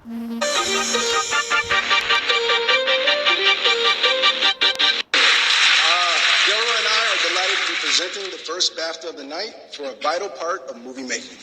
Delroy and I are delighted to be presenting the first BAFTA of the night for a vital part of movie making.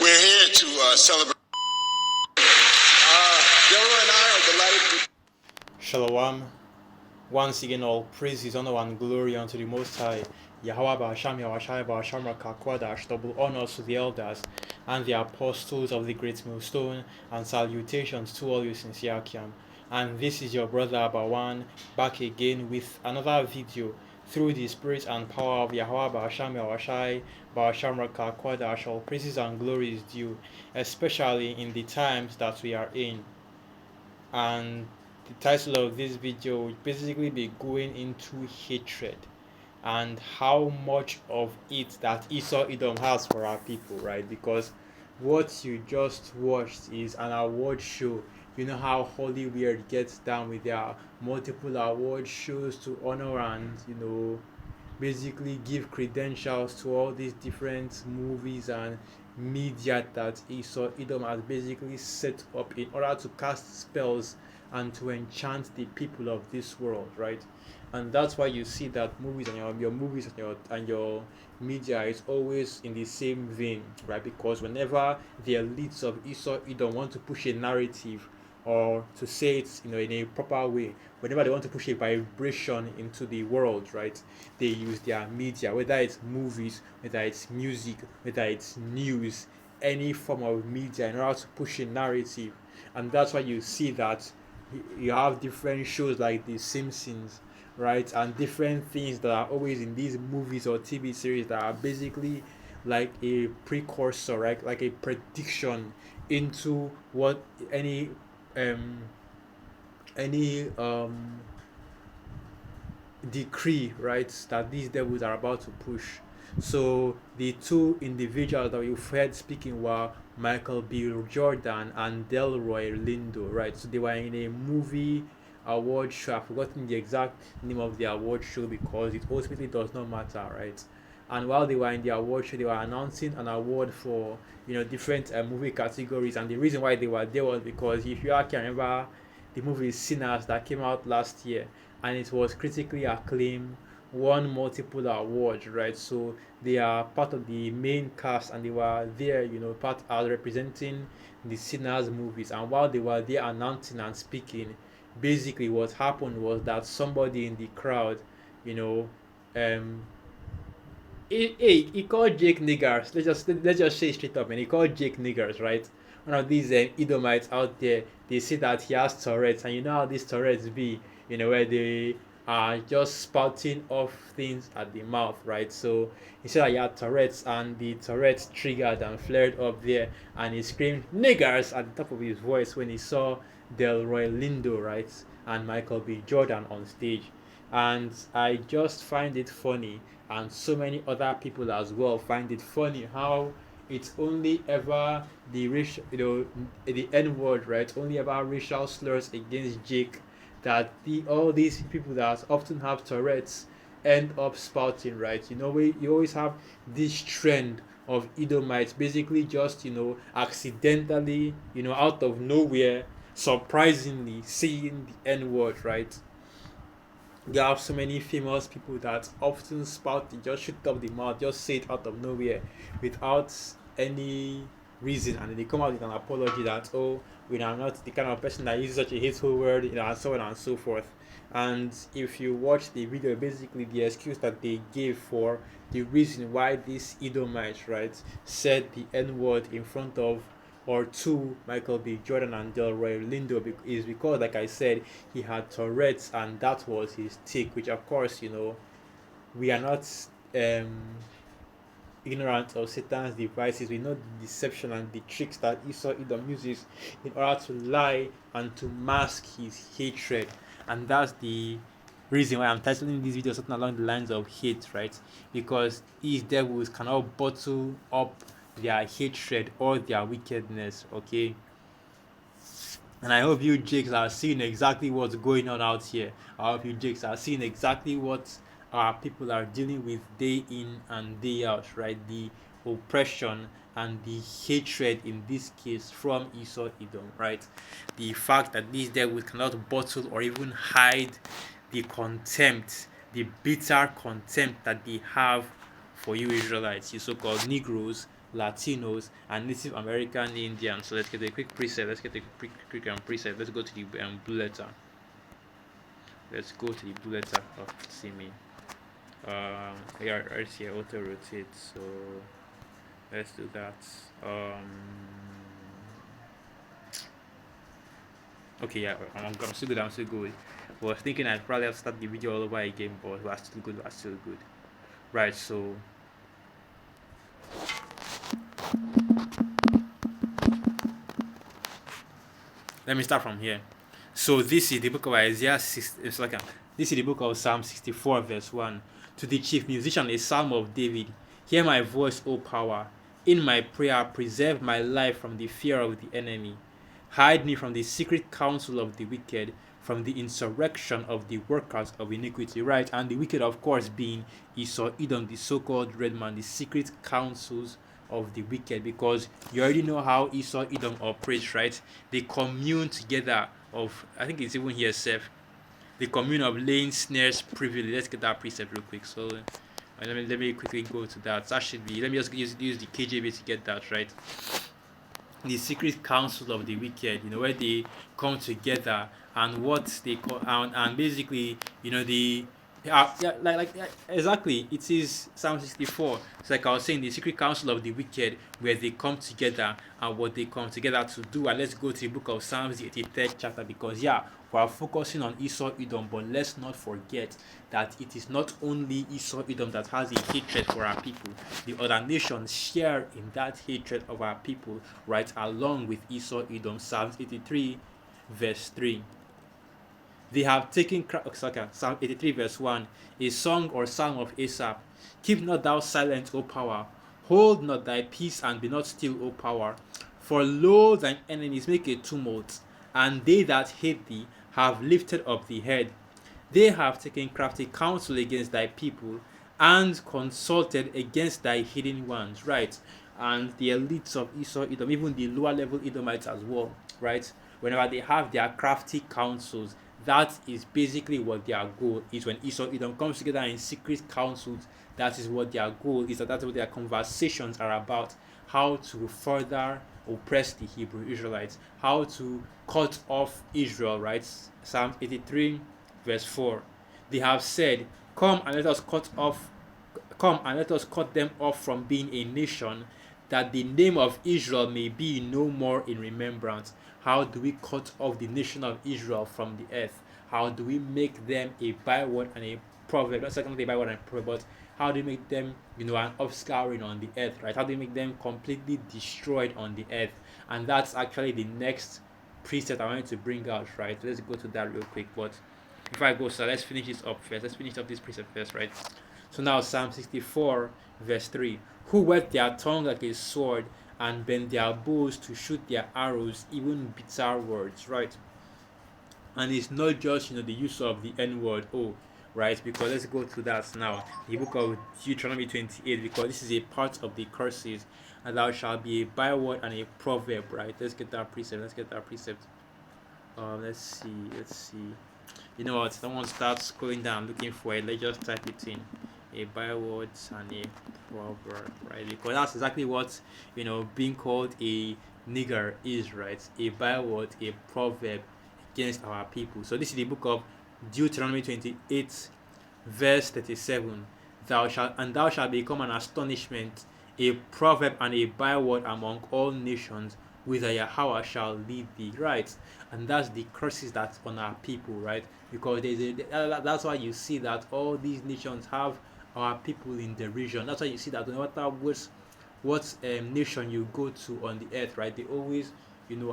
We're here to celebrate. Delroy and I are delighted to be. Shalom. Once again, all praise is honor and glory unto the Most High. Yahweh Ba'asham Yahweh Ba'asham Rakakwadash, double honors to the elders and the apostles of the great millstone, and salutations to all you sincere Kiam. And this is your brother Abawan, back again with another video through the spirit and power of Yahweh Ba'asham Yahweh Ba'asham Rakakwadash. All praises and glory is due, especially in the times that we are in. And the title of this video will basically be going into hatred and how much of it that Esau Edom has for our people, right? Because what you just watched is an award show. You know how Hollywood gets down with their multiple award shows to honor and, basically give credentials to all these different movies and media that Esau Edom has basically set up in order to cast spells and to enchant the people of this world, right? And that's why you see that movies and your movies and your media is always in the same vein, right? Because whenever the elites of Esau Edom want to push a narrative, or to say it in a proper way, whenever they want to push a vibration into the world, right, they use their media, whether it's movies, whether it's music, whether it's news, any form of media, in order to push a narrative. And that's why you see that you have different shows like The Simpsons, right, and different things that are always in these movies or TV series that are basically like a precursor, right, like a prediction into what um any decree, right, that these devils are about to push. So the two individuals that you've heard speaking were Michael B. Jordan and Delroy Lindo, right? So they were in a movie award show. I've forgotten the exact name of the award show because it ultimately does not matter, right? And while they were in the award show, they were announcing an award for different movie categories. And the reason why they were there was because if you can remember the movie Sinners that came out last year, and it was critically acclaimed, won multiple awards, right? So they are part of the main cast, and they were there, part as representing the Sinners movies. And while they were there announcing and speaking, basically what happened was that somebody in the crowd, you know, um, he called Jake niggers. Let's just say straight up, and he called Jake niggers, right? One of these Edomites out there, they say that he has Tourette's, and you know how these Tourette's be, where they are just spouting off things at the mouth, right? So he said that he had Tourette's, and the Tourette's triggered and flared up there, and he screamed niggers at the top of his voice when he saw Delroy Lindo, right, and Michael B. Jordan on stage. And I just find it funny, and so many other people as well find it funny how it's only ever the racial, the N word, right? Only ever racial slurs against Jake that all these people that often have Tourette's end up spouting, right? You always have this trend of Edomites basically just accidentally, out of nowhere, surprisingly saying the N word, right? You have so many famous people that often spout it, just shoot up the mouth, just say it out of nowhere without any reason, and then they come out with an apology that, oh, we are not the kind of person that uses such a hateful word, and so on and so forth. And if you watch the video, basically the excuse that they gave for the reason why this Edomite, right, said the N word in front of or to Michael B. Jordan and Delroy Lindo is because, like I said, he had Tourette's, and that was his tick, which, of course, we are not ignorant of Satan's devices. We know the deception and the tricks that Esau Edom uses in order to lie and to mask his hatred. And that's the reason why I'm titling this video something along the lines of hate, right? Because these devils cannot bottle up their hatred or their wickedness, okay? And I hope you Jakes are seeing exactly what's going on out here. I hope you Jakes are seeing exactly what our people are dealing with day in and day out, right? The oppression and the hatred in this case from Esau Edom, right? The fact that these devils cannot bottle or even hide the contempt, the bitter contempt that they have for you Israelites, you so-called Negroes, Latinos, and Native American Indians. So let's get a quick preset. Let's get a quick preset. Let's go to the blue letter. Let's go to the blue letter of CME. Yeah, right here, auto rotate. So let's do that. Okay, yeah, I'm still good. I'm still good. I was thinking I'd probably have to start the video all over again, but we're still good. We're still good. Right. So let me start from here. So this is the book of Isaiah 6. It's like this is the book of Psalm 64, verse 1. To the chief musician, a psalm of David. Hear my voice, O power. In my prayer, preserve my life from the fear of the enemy. Hide me from the secret counsel of the wicked, from the insurrection of the workers of iniquity. Right? And the wicked, of course, being Esau, Edom, the so-called red man, the secret counsels of the wicked, because you already know how Esau, Edom operates, right? They commune together of, I think it's even here, Seth. The commune of laying snares privily. Let's get that precept real quick. So let me quickly go to that. That should be, let me just use the KJV to get that right. The secret counsel of the wicked, where they come together and what they call and basically, exactly. It is Psalm 64. It's like I was saying, the secret counsel of the wicked, where they come together and what they come together to do. And let's go to the book of Psalms, the 83rd chapter, because we are focusing on Esau Edom, but let's not forget that it is not only Esau Edom that has a hatred for our people. The other nations share in that hatred of our people, right along with Esau Edom. Psalms 83, verse 3. They have taken Psalm 83 verse 1, a song or psalm of Asaph. Keep not thou silent, O power. Hold not thy peace and be not still, O power. For lo, thine enemies make a tumult, and they that hate thee have lifted up the head. They have taken crafty counsel against thy people and consulted against thy hidden ones, right? And the elites of Esau, Edom, even the lower level Edomites as well, right? Whenever they have their crafty counsels, that is basically what their goal is. When Esau Edom comes together in secret councils, that is what their goal is. That's what their conversations are about. How to further oppress the Hebrew Israelites, how to cut off Israel, right? Psalm 83 verse 4. They have said, come and let us cut them off from being a nation, that the name of Israel may be no more in remembrance. How do we cut off the nation of Israel from the earth? How do we make them a byword and a proverb? Not secondly a byword and a proverb, but how do we make them, an offscouring on the earth, right? How do we make them completely destroyed on the earth? And that's actually the next precept I wanted to bring out, right? Let's go to that real quick. But before I go, so let's finish this up first. Let's finish up this precept first, right? So now Psalm 64 verse 3. Who whet their tongue like a sword and bend their bows to shoot their arrows, even bitter words, right? And it's not just the use of the N-word, right? Because let's go to that now. The book of Deuteronomy 28, because this is a part of the curses, and thou shalt be a byword and a proverb, right? Let's get that precept. Let's see. You know what? Someone starts scrolling down looking for it. Let's just type it in. A byword and a proverb, right? Because that's exactly what being called a nigger is, right? A byword, a proverb against our people. So this is the book of Deuteronomy 28 verse 37. Thou shalt become an astonishment, a proverb and a byword among all nations, whither Yahweh shall lead thee, right? And that's the curses that's on our people, right? Because that's why you see that all these nations have our people in the region. That's why you see that no matter what nation you go to on the earth, right, they always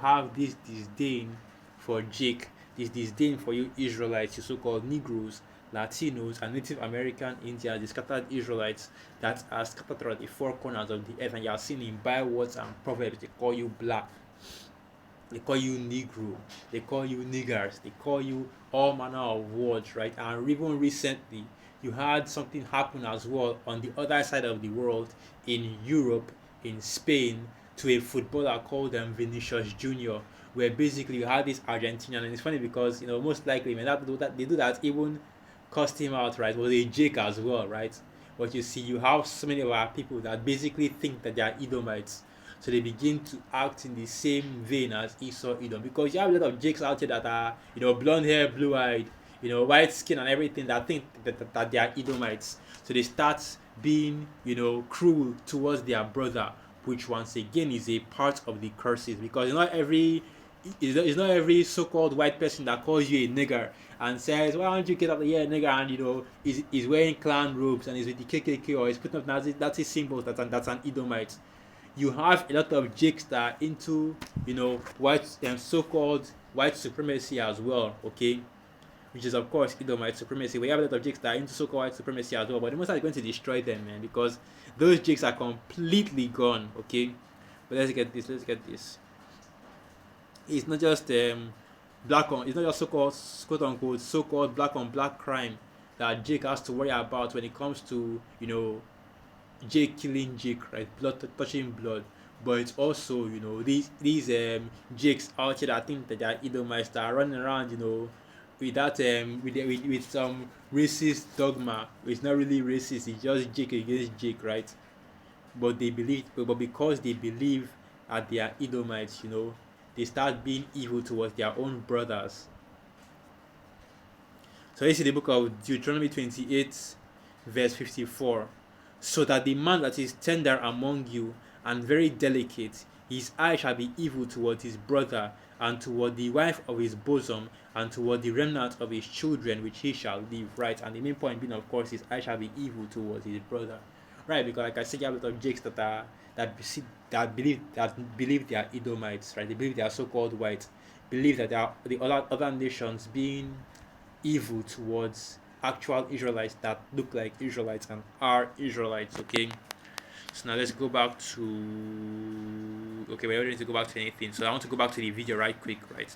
have this disdain for Jake, this disdain for you Israelites, you so-called Negroes, Latinos, and Native American Indians, the scattered Israelites that are scattered throughout the four corners of the earth, and you are seen in bywords and proverbs. They call you black, they call you Negro, they call you niggers, they call you all manner of words, right? And even recently, you had something happen as well on the other side of the world in Europe, in Spain, to a footballer called Vinicius Junior, where basically you had this Argentinian, and it's funny because most likely, man, that they do that even cost him out, right? Was a Jake as well, right? But you see, you have so many of our people that basically think that they are Edomites, so they begin to act in the same vein as Esau Edom, because you have a lot of Jakes out here that are blonde hair, blue eyed, white skin and everything, that think that they are Edomites. So they start being cruel towards their brother, which once again is a part of the curses, because it's not every so-called white person that calls you a nigger and says, "Why don't you get up here, nigger?" And is wearing clan robes and is with the KKK or is putting up Nazi symbols. That's an Edomite. You have a lot of Jakes that are into white so-called white supremacy as well, okay, which is of course Edomite supremacy. We have a lot of Jakes that are into so-called white supremacy as well, but the most are going to destroy them, man, because those Jakes are completely gone, okay. But let's get this. It's not just black on. It's not just so-called quote unquote so-called black on black crime that Jake has to worry about when it comes to Jake killing Jake, right? Blood touching blood. But it's also these Jakes out here that think that they are Edomites that are running around with that with some racist dogma. It's not really racist. It's just Jake against Jake, right? But because they believe that they are Edomites, they start being evil towards their own brothers. So this is the book of Deuteronomy 28, verse 54. So that the man that is tender among you and very delicate, his eye shall be evil toward his brother, and toward the wife of his bosom, and toward the remnant of his children which he shall leave. Right? And the main point being, of course, his eye shall be evil towards his brother. Right? Because like I said, you have a lot of Jakes that believe they are Edomites, right? They believe they are so-called white, believe that they are the other nations being evil towards actual Israelites that look like Israelites and are Israelites, okay? So now let's go back to... Okay, we don't need to go back to anything. So I want to go back to the video right quick, right?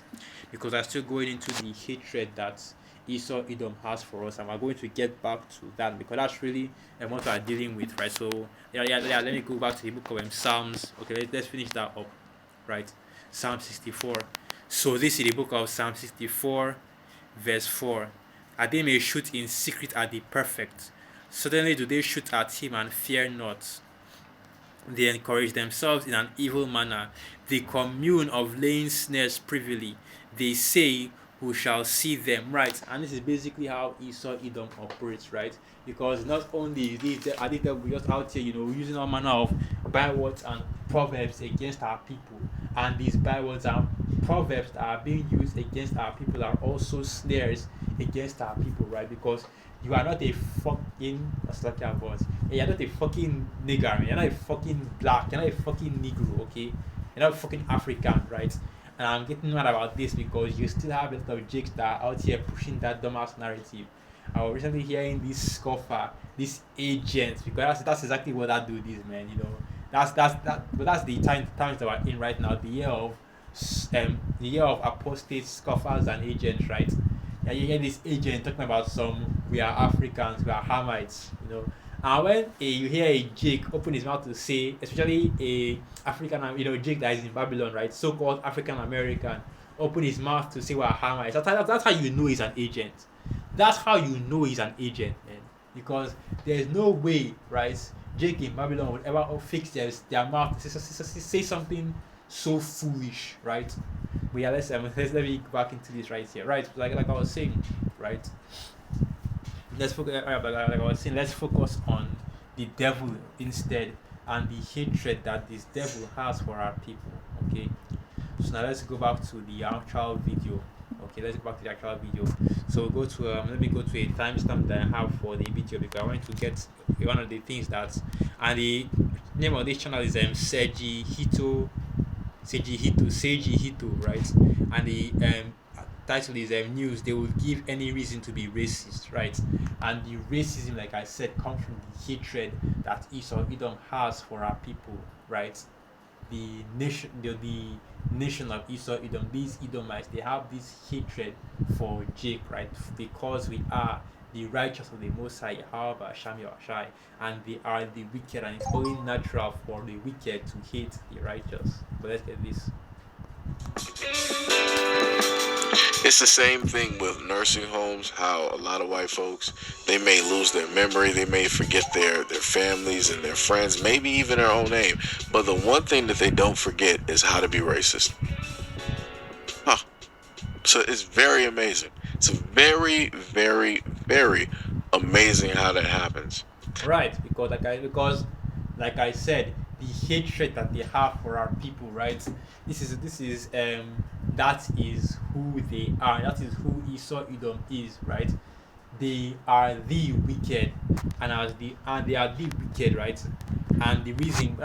Because I'm still going into the hatred that Esau Edom has for us, and we're going to get back to that because that's really what we're dealing with, right? So yeah, let me go back to the book of Psalms. Okay, let's finish that up, right? Psalm 64. So this is the book of Psalm 64, verse 4. And they may shoot in secret at the perfect. Suddenly do they shoot at him and fear not. They encourage themselves in an evil manner. They commune of laying snares privily. They say, who shall see them, right? And this is basically how Esau Edom operates, right? Because not only are they just out here, using all manner of bywords and proverbs against our people, and these bywords and proverbs that are being used against our people are also snares against our people, right? Because you are not a fucking you're not a fucking nigger, you're not a fucking black, you're not a fucking negro, okay? You're not fucking African, right? And I'm getting mad about this because you still have a lot of Jakes that are out here pushing that dumbass narrative. I was recently hearing this scoffer, this agent, because that's exactly what that dude is, man. That's the times that we're in right now. The year of apostate scoffers and agents, right? Yeah, you hear this agent talking about we are Africans, we are Hamites, And when you hear a Jake open his mouth to say, especially a African, Jake that is in Babylon, right, so-called African American, open his mouth to say we are Hamites, that's how you know he's an agent. That's how you know he's an agent, man. Because there's no way, right, Jake in Babylon would ever fix their mouth to say something so foolish, right? But yeah, let me go back into this right here, right? Like I was saying, right? Let's focus on the devil instead, and the hatred that this devil has for our people. Okay, so now let's go back to the actual video. Okay, let's go back to the actual video. So go to let me go to a timestamp that I have for the video because I want to get one of the things and the name of this channel is Seiji Hito, right? And the title is news. They will give any reason to be racist, right? And the racism, like I said, comes from the hatred that Esau Edom has for our people, right? The nation of Esau Edom, these Edomites, they have this hatred for Jake, right? Because we are the righteous of the Most High, Yahweh Hashem Yahushai, and they are the wicked, and it's only natural for the wicked to hate the righteous. But let's get this. It's the same thing with nursing homes, how a lot of white folks, they may lose their memory, they may forget their families and their friends, maybe even their own name. But the one thing that they don't forget is how to be racist. Huh. So it's very amazing. It's very, very, very amazing how that happens. Right, because like I said, the hatred that they have for our people, right? This is that is who they are. That is who Esau Edom is, right? They are the wicked, and they are the wicked, right? And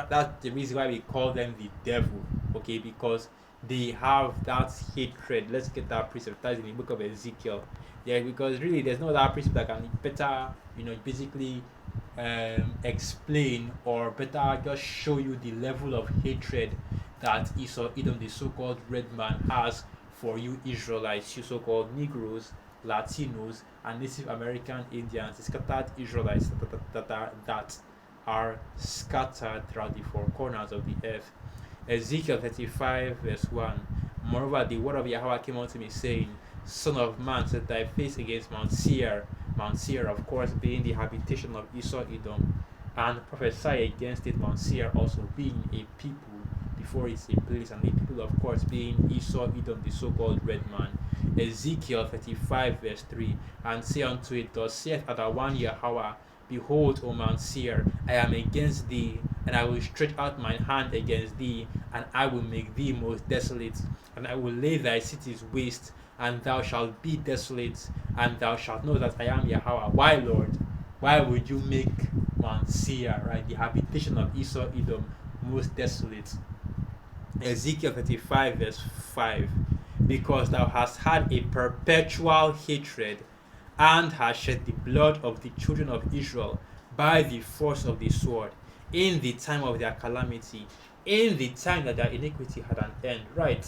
that's the reason why we call them the devil, okay? Because they have that hatred. Let's get that precept. That's in the book of Ezekiel. Yeah, because really there's no other precept that can better, basically explain or better just show you the level of hatred that Esau Edom, the so-called red man, has for you Israelites, you so-called Negroes, Latinos, and Native American Indians, the scattered Israelites that are scattered throughout the four corners of the earth. Ezekiel 35 verse 1. Moreover, the word of Yahweh came unto me, saying, Son of man, set thy face against Mount Seir, of course, being the habitation of Esau Edom, and prophesy against it, Mount Seir also being a people before it's a place, and the people, of course, being Esau Edom, the so-called red man. Ezekiel 35 verse 3. And say unto it, Thus saith Adawan Yahweh, Behold, O Mount Seir, I am against thee, and I will stretch out mine hand against thee, and I will make thee most desolate, and I will lay thy cities waste, and thou shalt be desolate, and thou shalt know that I am Yahweh. Why, Lord? Why would you make Mount Seir, right, the habitation of Esau Edom, most desolate? Ezekiel 35 verse 5. Because thou hast had a perpetual hatred, and hast shed the blood of the children of Israel by the force of the sword, in the time of their calamity, in the time that their iniquity had an end. Right?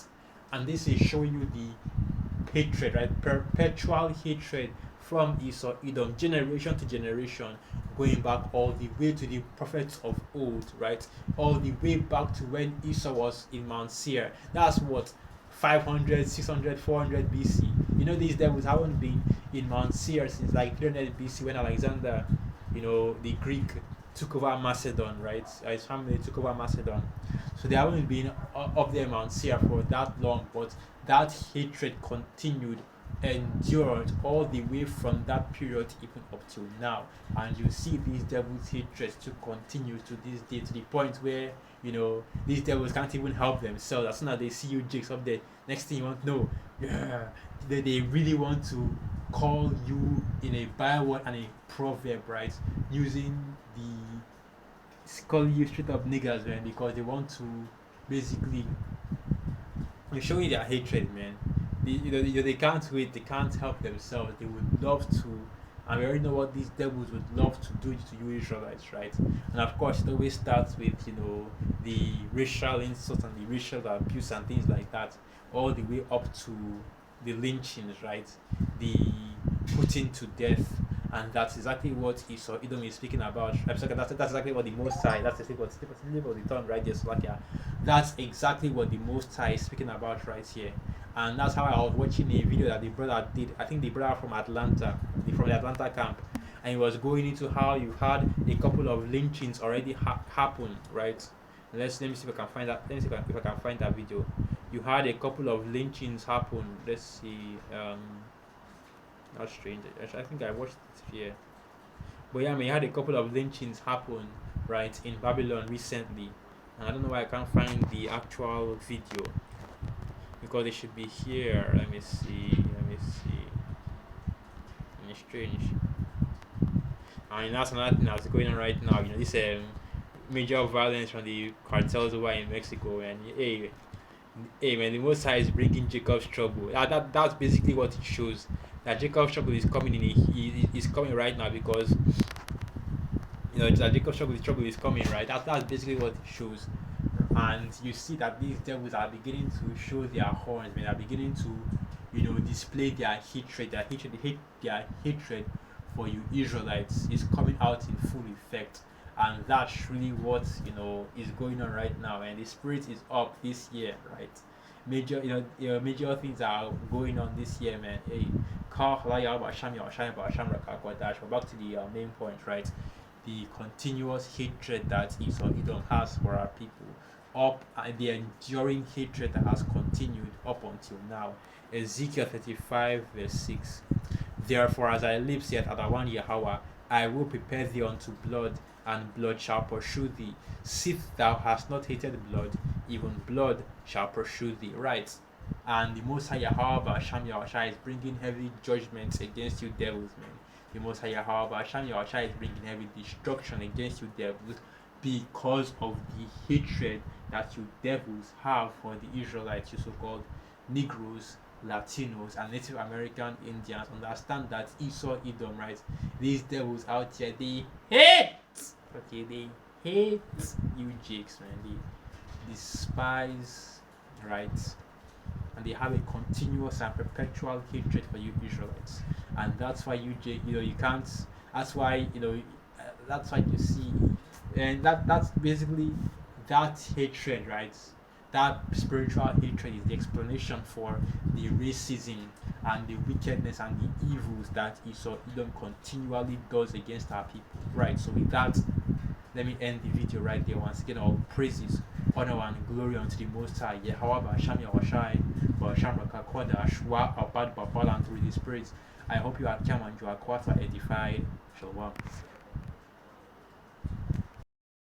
And this is showing you the hatred, right? Perpetual hatred from Esau Edom, generation to generation, going back all the way to the prophets of old, right? All the way back to when Esau was in Mount Seir. That's what, 500, 600, 400 BC. These devils haven't been in Mount Seir since like 300 BC, when Alexander, the Greek, took over Macedon, right? His family took over Macedon. So they haven't been up there in Mount Seir for that long, but that hatred continued, endured all the way from that period even up till now. And you see these devils' hatred to continue to this day, to the point where these devils can't even help themselves. As soon as they see you jigs up there, next thing you want to know, they really want to call you in a byword and a proverb, right? Using calling you straight up niggers, man, because they want to basically show you their hatred, man. They can't wait, they can't help themselves. They would love to, and we already know what these devils would love to do to you Israelites, right? And of course, it always starts with the racial insults and the racial abuse and things like that, all the way up to the lynchings, right? The putting to death. And that's exactly what Esau Edom is speaking about. That's exactly what the Most High, that's the tongue right there, Slovakia. That's exactly what the Most High is speaking about right here. And that's how I was watching a video that the brother did. I think the brother from Atlanta, from the Atlanta camp, and he was going into how you had a couple of lynchings already happen, right? Let me see if I can find that. Let me see if I can find that video. You had a couple of lynchings happen. Let's see. Not strange. I think I watched it here. But yeah, you had a couple of lynchings happen, right, in Babylon recently. And I don't know why I can't find the actual video, because it should be here. Let me see. It's strange. And that's another thing that's going on right now. This major violence from the cartels over in Mexico, and hey man, the Most High is bringing Jacob's trouble. That's basically what it shows. That Jacob's trouble is coming in. He is coming right now, because that Jacob's trouble is coming, right? That's basically what it shows. And you see that these devils are beginning to show their horns, man. They are beginning to display their hatred for you Israelites is coming out in full effect, and that's really what is going on right now. And the spirit is up this year, right? Major major things are going on this year, man. Hey, but back to the main point, right? The continuous hatred that Esau Edom has for our people, up and the enduring hatred that has continued up until now. Ezekiel 35 verse 6. Therefore, as I live, saith Adawan Yahweh, I will prepare thee unto blood, and blood shall pursue thee. Sith thou hast not hated blood, even blood shall pursue thee. Right? And the Most High Yahweh Ba'asham Yahushua is bringing heavy judgments against you devils, man. The Most High Yahweh Ba'asham Yahushua is bringing heavy destruction against you devils because of the hatred that you devils have for the Israelites, you so-called Negroes, Latinos, and Native American Indians. Understand that Esau Edom, right? These devils out here, they hate. Okay, they hate you jakes, man. They despise, right? And they have a continuous and perpetual hatred for you Israelites. And that's why you can't. That's why that's why you see, and that's basically that hatred, right? That spiritual hatred is the explanation for the racism and the wickedness and the evils that Esau Edom continually does against our people. Right, so with that, let me end the video right there. Once again, all praises, honor, and glory unto the Most High, Yahweh Ba'asham Yahushai, Ba'asham Rakakwada, Ashwa, Abad, Babal, and through the Spirit. I hope you are come and you are quite edified. Shalom.